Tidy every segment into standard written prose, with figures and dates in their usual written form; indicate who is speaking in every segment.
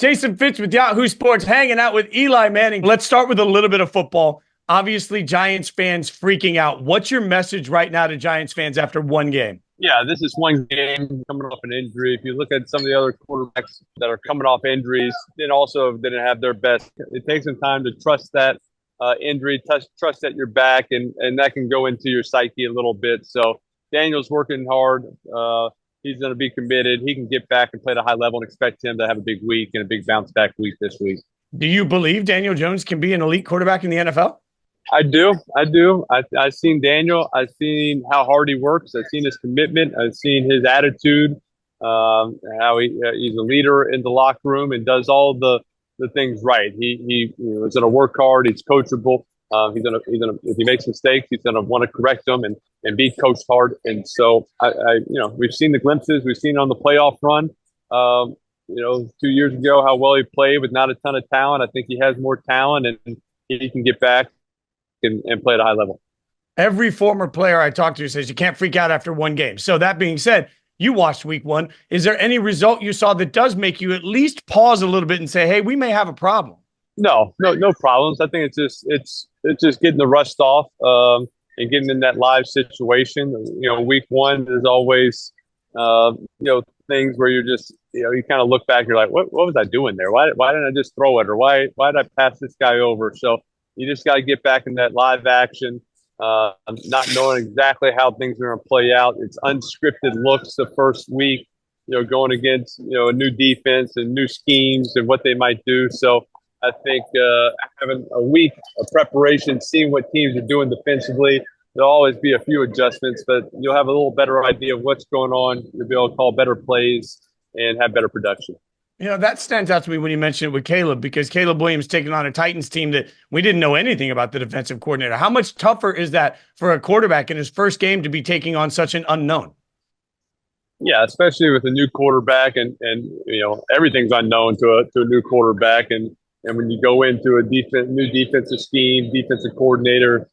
Speaker 1: Jason Fitz with Yahoo Sports, hanging out with Eli Manning. Let's start with a little bit of football. Obviously, Giants fans freaking out. What's your message right now to Giants fans after one game?
Speaker 2: Yeah, this is one game coming off an injury. If you look at some of the other quarterbacks that are coming off injuries, then also didn't have their best. It takes some time to trust that injury, trust that you're back, and that can go into your psyche a little bit. So Daniel's working hard. He's going to be committed. He can get back and play at a high level and expect him to have a big week and a big bounce back week this week.
Speaker 1: Do you believe Daniel Jones can be an elite quarterback in the NFL?
Speaker 2: I do. I've seen Daniel. I've seen how hard he works. I've seen his commitment. I've seen his attitude, how he's a leader in the locker room and does all the things right. He is going to work hard. He's coachable. If he makes mistakes, he's going to want to correct them and be coached hard. And so we've seen the glimpses. We've seen on the playoff run. 2 years ago, how well he played with not a ton of talent. I think he has more talent and he can get back and play at a high level.
Speaker 1: Every former player I talk to says you can't freak out after one game. So that being said, you watched week one. Is there any result you saw that does make you at least pause a little bit and say, hey, we may have a problem?
Speaker 2: No problems. I think it's just getting the rust off and getting in that live situation. Week one is always, things where you're just, you kind of look back, you're like, what was I doing there? Why didn't I just throw it? Or why did I pass this guy over? So you just got to get back in that live action, not knowing exactly how things are going to play out. It's unscripted looks the first week, going against, a new defense and new schemes and what they might do. So I think having a week of preparation, seeing what teams are doing defensively, there'll always be a few adjustments, but you'll have a little better idea of what's going on. You'll be able to call better plays and have better production.
Speaker 1: That stands out to me when you mention it with Caleb, because Caleb Williams taking on a Titans team that we didn't know anything about the defensive coordinator. How much tougher is that for a quarterback in his first game to be taking on such an unknown?
Speaker 2: Yeah, especially with a new quarterback and everything's unknown to a new quarterback. And when you go into a new defensive scheme, defensive coordinator,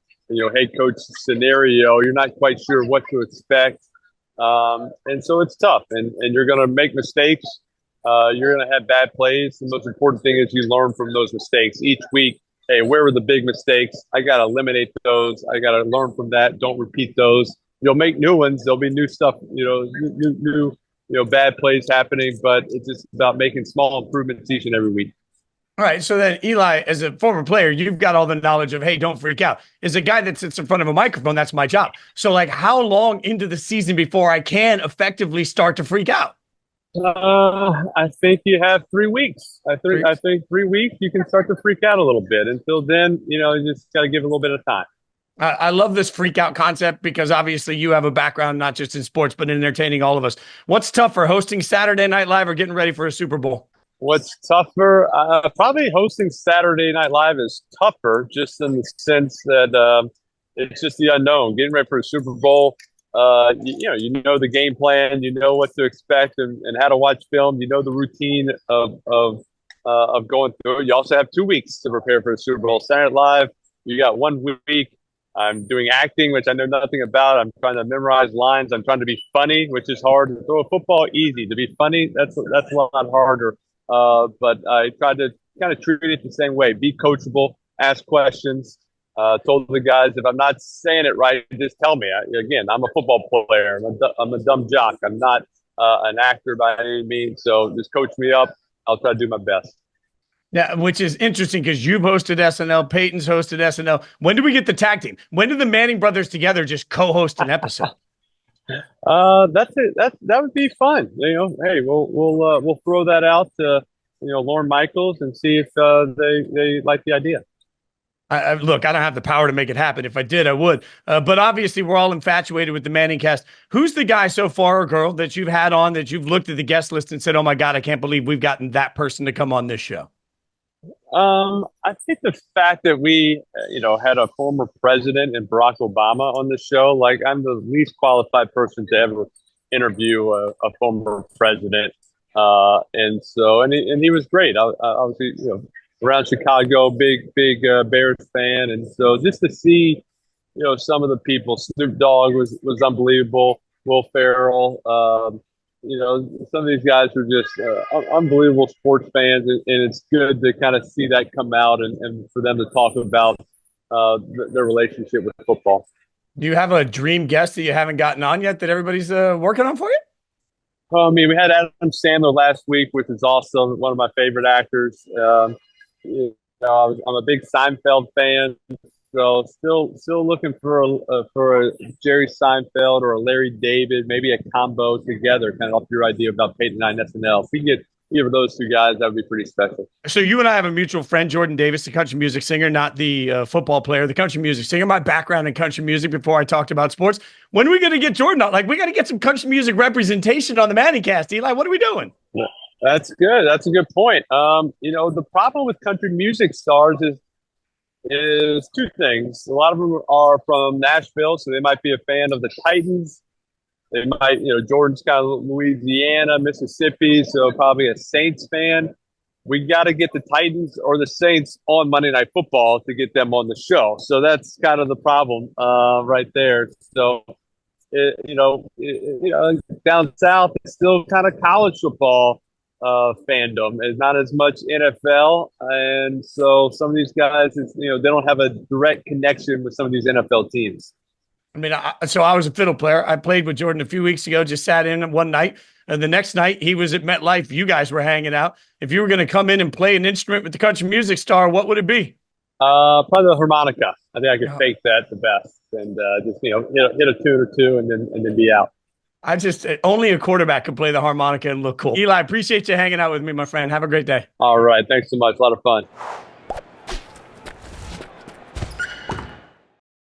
Speaker 2: head coach scenario, you're not quite sure what to expect. And so it's tough and you're going to make mistakes. You're going to have bad plays. The most important thing is you learn from those mistakes each week. Hey, where were the big mistakes? I got to eliminate those. I got to learn from that. Don't repeat those. You'll make new ones. There'll be new stuff, new bad plays happening, but it's just about making small improvements each and every week.
Speaker 1: All right. So then, Eli, as a former player, you've got all the knowledge of, hey, don't freak out. As a guy that sits in front of a microphone, that's my job. So, how long into the season before I can effectively start to freak out?
Speaker 2: I think you have 3 weeks. I think 3 weeks you can start to freak out a little bit. Until then, you just got to give it a little bit of time.
Speaker 1: I love this freak out concept because obviously you have a background not just in sports but in entertaining all of us. What's tougher, hosting Saturday Night Live or getting ready for a Super Bowl?
Speaker 2: What's tougher? Probably hosting Saturday Night Live is tougher, just in the sense that it's just the unknown. Getting ready for a Super Bowl. You know the game plan, you know what to expect and how to watch film. You know the routine of going through it. You also have 2 weeks to prepare for a Super Bowl. Saturday Night Live, you got 1 week. I'm doing acting, which I know nothing about. I'm trying to memorize lines. I'm trying to be funny, which is hard. To throw a football, easy. To be funny, that's a lot harder. But I tried to kind of treat it the same way. Be coachable, ask questions. Told the guys, if I'm not saying it right, just tell me. I'm a football player. I'm a dumb jock. I'm not an actor by any means. So just coach me up. I'll try to do my best.
Speaker 1: Yeah, which is interesting because you've hosted SNL. Peyton's hosted SNL. When do we get the tag team? When do the Manning brothers together just co-host an episode?
Speaker 2: That's it. That would be fun. Hey, we'll throw that out to Lorne Michaels and see if they like the idea.
Speaker 1: Look, I don't have the power to make it happen. If I did, I would. But obviously, we're all infatuated with the ManningCast. Who's the guy so far or girl that you've had on that you've looked at the guest list and said, oh, my God, I can't believe we've gotten that person to come on this show?
Speaker 2: I think the fact that we, had a former president and Barack Obama on the show, I'm the least qualified person to ever interview a former president. And he was great. Obviously, around Chicago, big Bears fan. And so just to see, some of the people, Snoop Dogg was unbelievable. Will Ferrell, some of these guys are just unbelievable sports fans, and it's good to kind of see that come out and for them to talk about their relationship with football.
Speaker 1: Do you have a dream guest that you haven't gotten on yet that everybody's working on for you?
Speaker 2: I mean, we had Adam Sandler last week, which is also one of my favorite actors. I'm a big Seinfeld fan, so still looking for a Jerry Seinfeld or a Larry David, maybe a combo together, kind of off your idea about Peyton and SNL. If we get either of those two guys, that would be pretty special.
Speaker 1: So you and I have a mutual friend, Jordan Davis, the country music singer, not the football player, the country music singer. My background in country music before I talked about sports. When are we going to get Jordan on? Like, we got to get some country music representation on the ManningCast. Eli, what are we doing?
Speaker 2: Yeah, that's good. That's a good point. The problem with country music stars is two things. A lot of them are from Nashville, so they might be a fan of the Titans. They might, Jordan's kind of Louisiana, Mississippi, so probably a Saints fan. We got to get the Titans or the Saints on Monday Night Football to get them on the show. So that's kind of the problem right there. So, down south, it's still kind of college football fandom. It's not as much NFL, and so some of these guys, they don't have a direct connection with some of these NFL teams.
Speaker 1: I mean, so I was a fiddle player. I played with Jordan a few weeks ago, just sat in one night. And the next night, he was at MetLife. You guys were hanging out. If you were going to come in and play an instrument with the country music star, what would it be?
Speaker 2: Probably the harmonica. I think I could fake that the best and just, hit a tune or two and then be out.
Speaker 1: Only a quarterback could play the harmonica and look cool. Eli, appreciate you hanging out with me, my friend. Have a great day.
Speaker 2: All right. Thanks so much. A lot of fun.